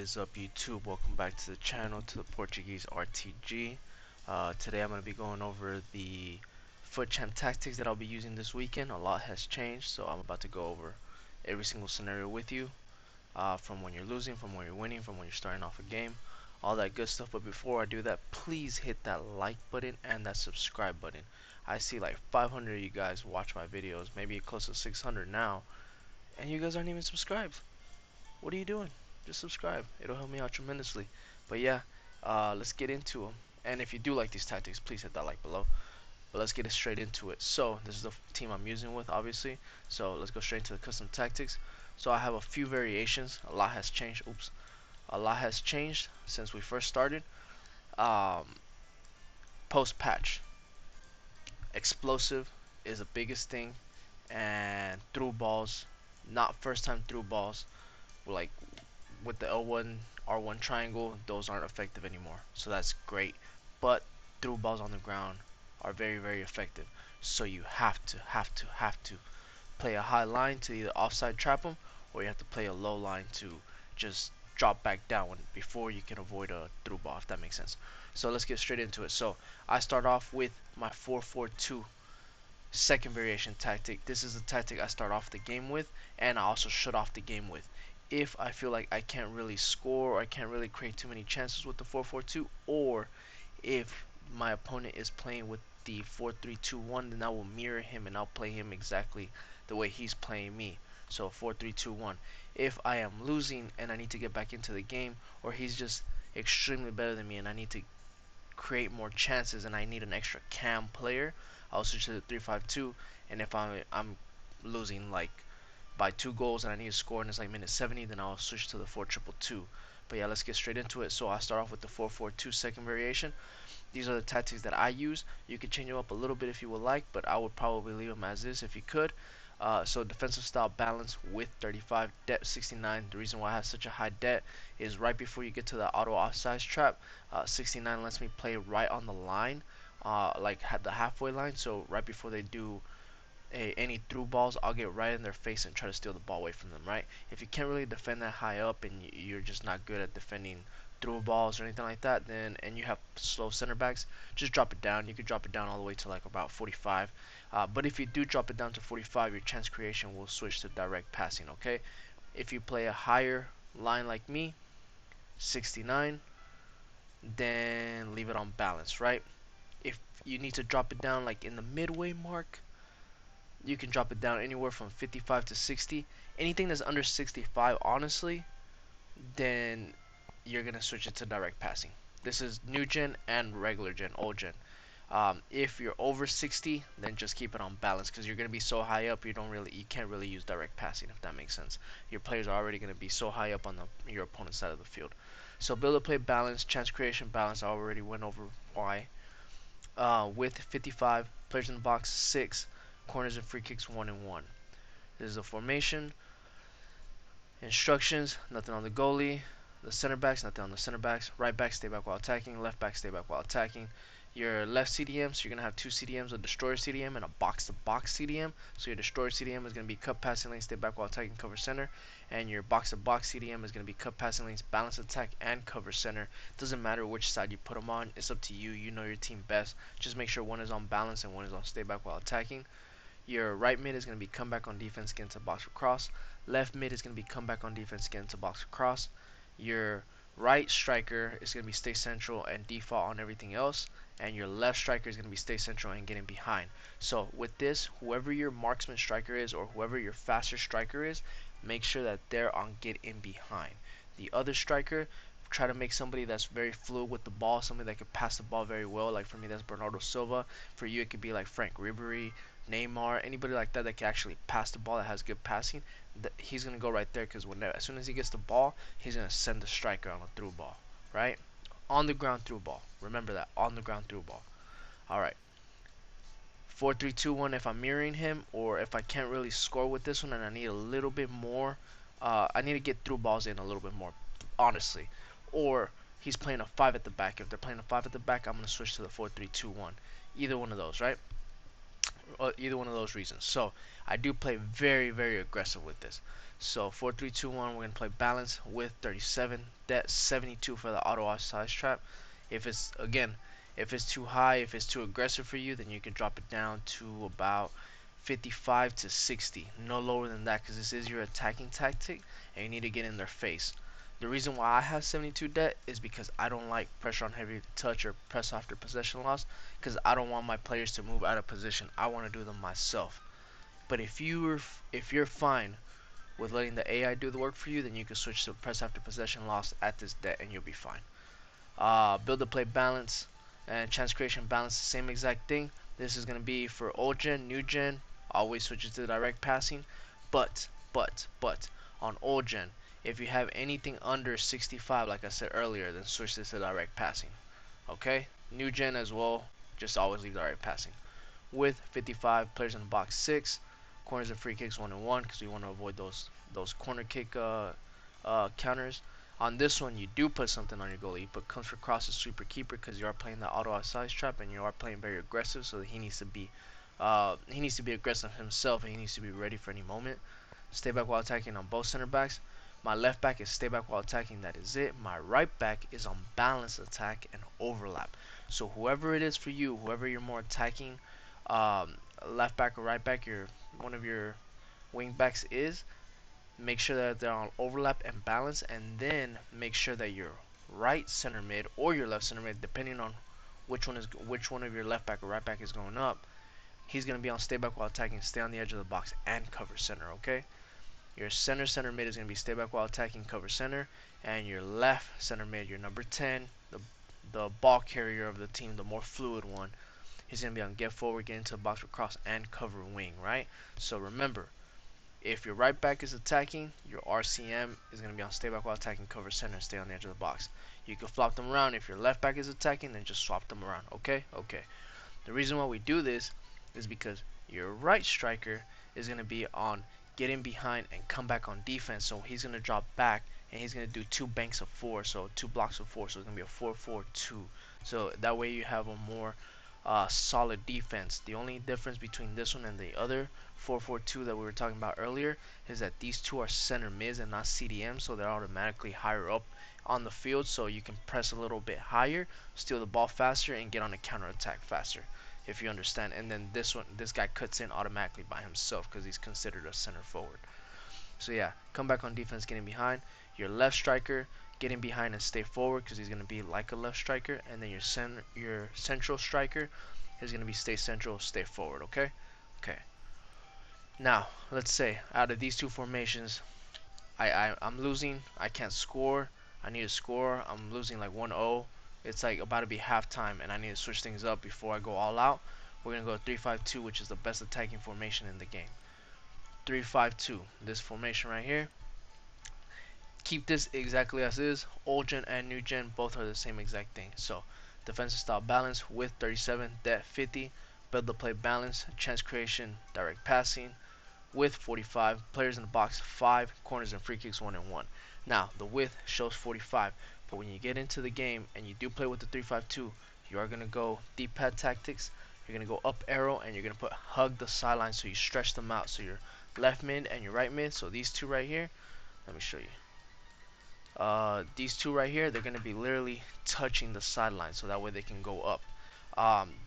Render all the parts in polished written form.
is up, YouTube? Welcome back to the channel, to the Portuguese RTG. Today I'm going to be going over the Foot Champ tactics that I'll be using this weekend. A lot has changed, so I'm about to go over every single scenario with you, from when you're losing, from when you're winning, from when you're starting off a game, all that good stuff. But before I do that, please hit that like button and that subscribe button. I see like 500 of you guys watch my videos, maybe close to 600 now, and you guys aren't even subscribed. What are you doing? Just subscribe. It'll help me out tremendously. But yeah, let's get into them. And if you do like these tactics, please hit that like below. But let's get it straight into it. So this is the team I'm using with, obviously. So let's go straight into the custom tactics. So I have a few variations. A lot has changed. Oops. A lot has changed since we first started. Um, Post patch. Explosive is the biggest thing. And through balls. Not first time through balls. Like with the L1 R1 triangle, those aren't effective anymore, so that's great. But through balls on the ground are very effective, so you have to play a high line to either offside trap them, or you have to play a low line to just drop back down before you can avoid a through ball, if that makes sense. So let's get straight into it. So I start off with my 4-4-2 second variation tactic. This is the tactic I start off the game with, and I also shut off the game with. If I feel like I can't really score, or I can't really create too many chances with the 4-4-2, or if my opponent is playing with the 4-3-2-1, then I will mirror him and I'll play him exactly the way he's playing me. So 4-3-2-1. If I am losing and I need to get back into the game, or he's just extremely better than me and I need to create more chances and I need an extra cam player, I'll switch to the 3-5-2. And if I'm losing like by 2 goals and I need to score and it's like minute 70, then I'll switch to the 4-2-2. But yeah, let's get straight into it. So I start off with the 4-4-2 second variation. These are the tactics that I use. You can change them up a little bit if you would like, but I would probably leave them as is if you could. So defensive style balance with 35, debt 69. The reason why I have such a high debt is right before you get to the auto offsides trap, 69 lets me play right on the line, like the halfway line. So right before they do any through balls, I'll get right in their face and try to steal the ball away from them, right? If you can't really defend that high up and you're just not good at defending through balls or anything like that, then and you have slow center backs, just drop it down. You could drop it down all the way to like about 45. But if you do drop it down to 45, your chance creation will switch to direct passing, okay? If you play a higher line like me, 69, then leave it on balance, right? If you need to drop it down like in the midway mark, you can drop it down anywhere from 55 to 60. Anything that's under 65, honestly, then you're gonna switch it to direct passing. This is new gen and regular gen, old gen. If you're over 60, then just keep it on balance because you're gonna be so high up, you can't really use direct passing, if that makes sense. Your players are already gonna be so high up on your opponent's side of the field. So build a play balance, chance creation balance. I already went over why. With 55, players in the box 6, corners and free kicks 1 and 1. This is a formation. Instructions: nothing on the goalie. The center backs, nothing on the center backs. Right back, stay back while attacking. Left back, stay back while attacking. Your left CDM, so you're going to have two CDMs, a destroyer CDM and a box-to-box CDM. So your destroyer CDM is going to be cut passing lanes, stay back while attacking, cover center. And your box-to-box CDM is going to be cut passing lanes, balance attack, and cover center. Doesn't matter which side you put them on. It's up to you. You know your team best. Just make sure one is on balance and one is on stay back while attacking. Your right mid is going to be come back on defense, get into box cross. Left mid is going to be come back on defense, get into box cross. Your right striker is going to be stay central and default on everything else. And your left striker is going to be stay central and get in behind. So with this, whoever your marksman striker is or whoever your faster striker is, make sure that they're on get in behind. The other striker, try to make somebody that's very fluid with the ball, somebody that can pass the ball very well. Like for me, that's Bernardo Silva. For you, it could be like Frank Ribery, Neymar, anybody like that that can actually pass the ball, that has good passing. He's gonna go right there because as soon as he gets the ball, he's gonna send the striker on a through ball, right? On the ground through ball. Remember that, on the ground through ball. All right. 4-3-2-1 if I'm mirroring him, or if I can't really score with this one and I need a little bit more, I need to get through balls in a little bit more, honestly. Or he's playing a 5 at the back. If they're playing a 5 at the back, I'm going to switch to the 4-3-2-1. Either one of those, right? Either one of those reasons. So I do play very aggressive with this. So 4-3-2-1, we're gonna play balance with 37. That's 72 for the auto offside trap. If it's again, if it's too high, if it's too aggressive for you, then you can drop it down to about 55 to 60. No lower than that, because this is your attacking tactic, and you need to get in their face. The reason why I have 72 debt is because I don't like pressure on heavy touch or press after possession loss, because I don't want my players to move out of position. I want to do them myself. But if you're fine with letting the AI do the work for you, then you can switch to press after possession loss at this debt and you'll be fine. Build the play balance and chance creation balance, the same exact thing. This is going to be for old gen, new gen, always switch it to direct passing. But on old gen, if you have anything under 65, like I said earlier, then switch this to direct passing. Okay? New gen as well, just always leave direct passing. With 55 players in the box 6, corners and free kicks 1 and 1, because we want to avoid those corner kick counters. On this one, you do put something on your goalie. You put comes for crosses, sweeper, keeper, because you are playing the auto offside trap and you are playing very aggressive. So he needs to be aggressive himself and he needs to be ready for any moment. Stay back while attacking on both center backs. My left back is stay back while attacking. That is it. My right back is on balance attack and overlap. So whoever it is for you, whoever you're more attacking, left back or right back, one of your wing backs is, make sure that they're on overlap and balance, and then make sure that your right center mid or your left center mid, depending on which one of your left back or right back is going up, he's gonna be on stay back while attacking, stay on the edge of the box, and cover center. Okay, your center mid is gonna be stay back while attacking, cover center, and your left center mid, your number 10, the ball carrier of the team, the more fluid one, he's gonna be on get forward, get into the box for cross, and cover wing. Right. So remember, if your right back is attacking, your RCM is going to be on stay back while attacking, cover center, and stay on the edge of the box. You can flop them around. If your left back is attacking, then just swap them around. Okay? Okay. The reason why we do this is because your right striker is going to be on getting behind and come back on defense. So he's going to drop back and he's going to do 2 banks of 4, so 2 blocks of 4. So it's going to be a 4-4-2. So that way you have a more solid defense. The only difference between this one and the other 4-4-2 that we were talking about earlier is that these two are center mids and not CDM, so they're automatically higher up on the field, so you can press a little bit higher, steal the ball faster, and get on a counter attack faster, if you understand. And then this guy cuts in automatically by himself because he's considered a center forward. So yeah, come back on defense, getting behind. Your left striker getting behind and stay forward because he's going to be like a left striker, and then your central striker is going to be stay central, stay forward. Okay. Okay. Now let's say out of these two formations, I'm losing. I can't score. I need to score. I'm losing like 1-0. It's like about to be halftime, and I need to switch things up before I go all out. We're gonna go 3-5-2, which is the best attacking formation in the game. 3-5-2. This formation right here. Keep this exactly as is. Old gen and new gen both are the same exact thing. So defensive style balance with 37, depth 50, build the play balance, chance creation, direct passing with 45, players in the box 5, corners and free kicks 1 and 1. Now the width shows 45, but when you get into the game and you do play with the 3-5-2, you are gonna go deep pad tactics. You're gonna go up arrow and you're gonna put hug the sideline, so you stretch them out. So your left mid and your right mid. So these two right here. Let me show you. These two right here, they're going to be literally touching the sideline, so that way they can go up.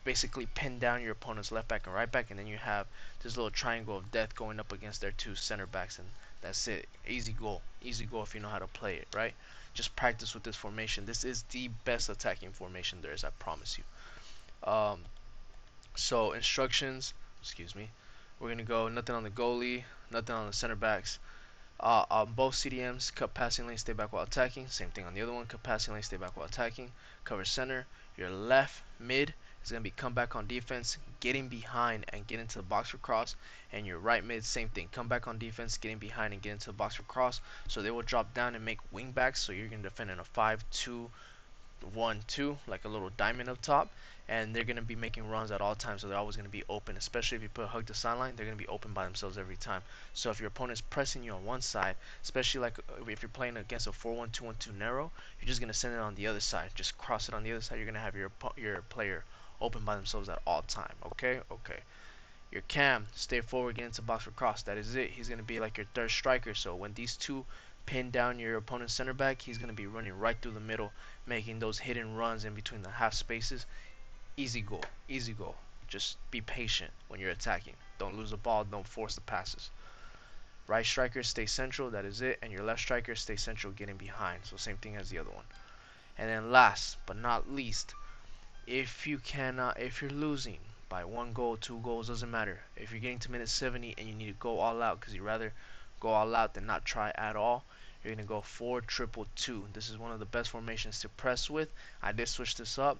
Basically pin down your opponent's left back and right back, and then you have this little triangle of death going up against their 2 center backs, and that's it. Easy goal if you know how to play it, right? Just practice with this formation. This is the best attacking formation there is, I promise you. So instructions, excuse me, we're gonna go nothing on the goalie, nothing on the center backs. On both CDMs, cut passing lane, stay back while attacking. Same thing on the other one, cut passing lane, stay back while attacking. Cover center. Your left mid is going to be come back on defense, getting behind and get into the box for cross. And your right mid, same thing, come back on defense, getting behind and get into the box for cross. So they will drop down and make wing backs. So you're going to defend in a 5-2-1-2, like a little diamond up top, and they're going to be making runs at all times, so they're always going to be open. Especially if you put hug the sideline, they're going to be open by themselves every time. So if your opponent's pressing you on one side, especially like if you're playing against a 4-1-2-1-2 narrow, you're just going to send it on the other side. Just cross it on the other side. You're going to have your player open by themselves at all time. Okay. Your cam, stay forward, get into box for cross. That is it. He's going to be like your third striker. So when these two pin down your opponent's center back, he's going to be running right through the middle, making those hidden runs in between the half spaces. Easy goal. Easy goal. Just be patient when you're attacking. Don't lose the ball. Don't force the passes. Right striker, stay central. That is it. And your left striker, stay central, getting behind. So same thing as the other one. And then last but not least, if you're losing by 1 goal, 2 goals, doesn't matter. If you're getting to minute 70 and you need to go all out because you rather go all out than not try at all, you're gonna go 4-2-2. This is one of the best formations to press with. I did switch this up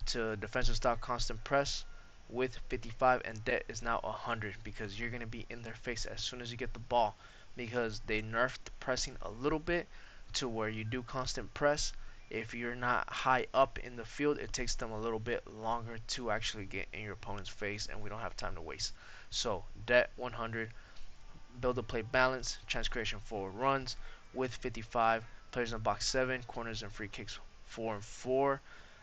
to defensive style constant press with 55, and debt is now 100 because you're gonna be in their face as soon as you get the ball, because they nerfed pressing a little bit to where you do constant press. If you're not high up in the field, it takes them a little bit longer to actually get in your opponent's face, and we don't have time to waste. So debt 100, build a play balance, chance creation 4 runs with 55, players in box 7, corners and free kicks 4 and 4.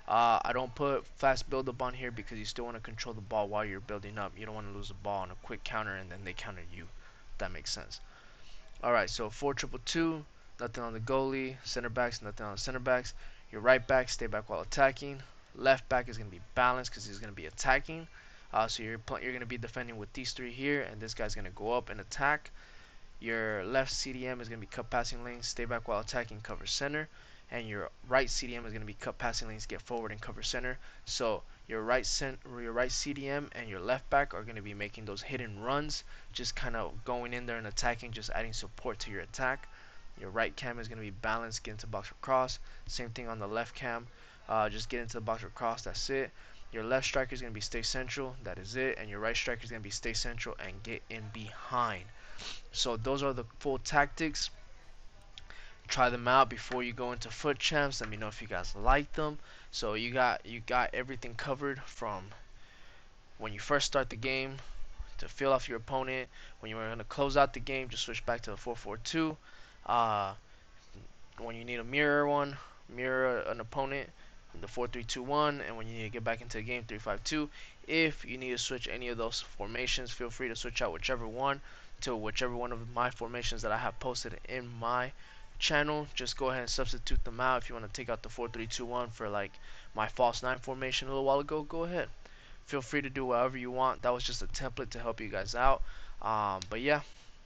I don't put fast build up on here because you still want to control the ball while you're building up. You don't want to lose the ball on a quick counter and then they counter you. If that makes sense. Alright, so 4-2-2, nothing on the goalie, center backs, nothing on the center backs. Your right back, stay back while attacking. Left back is going to be balanced because he's going to be attacking. So you're going to be defending with these three here, and this guy's going to go up and attack. Your left CDM is going to be cut passing lanes, stay back while attacking, cover center. And your right CDM is going to be cut passing lanes, get forward and cover center. So your right CDM and your left back are going to be making those hidden runs, just kind of going in there and attacking, just adding support to your attack. Your right cam is going to be balanced, get into box for cross. Same thing on the left cam, just get into the box for cross. That's it. Your left striker is going to be stay central. That is it. And your right striker is going to be stay central and get in behind. So those are the full tactics. Try them out before you go into Fut Champs. Let me know if you guys like them. So you got everything covered from when you first start the game to feel off your opponent. When you're going to close out the game, just switch back to the 4-4-2. When you need a mirror an opponent, the 4-3-2-1, and when you need to get back into the game, 3-5-2. If you need to switch any of those formations, feel free to switch out whichever one to whichever one of my formations that I have posted in my channel. Just go ahead and substitute them out. If you want to take out the 4-3-2-1 for like my false 9 formation a little while ago, go ahead. Feel free to do whatever you want. That was just a template to help you guys out. But yeah,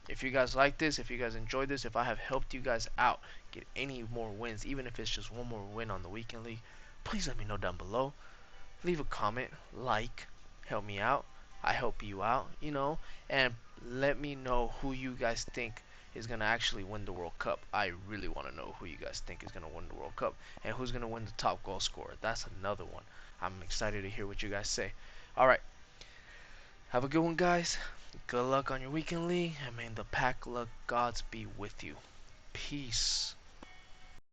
if you guys like this, if you guys enjoyed this, if I have helped you guys out get any more wins, even if it's just one more win on the weekend league, please let me know down below. Leave a comment, help me out. I help you out, and let me know who you guys think is going to actually win the World Cup. I really want to know who you guys think is going to win the World Cup and who's going to win the top goal scorer. That's another one. I'm excited to hear what you guys say. Alright, have a good one, guys. Good luck on your weekend league, and may the pack luck gods be with you. Peace.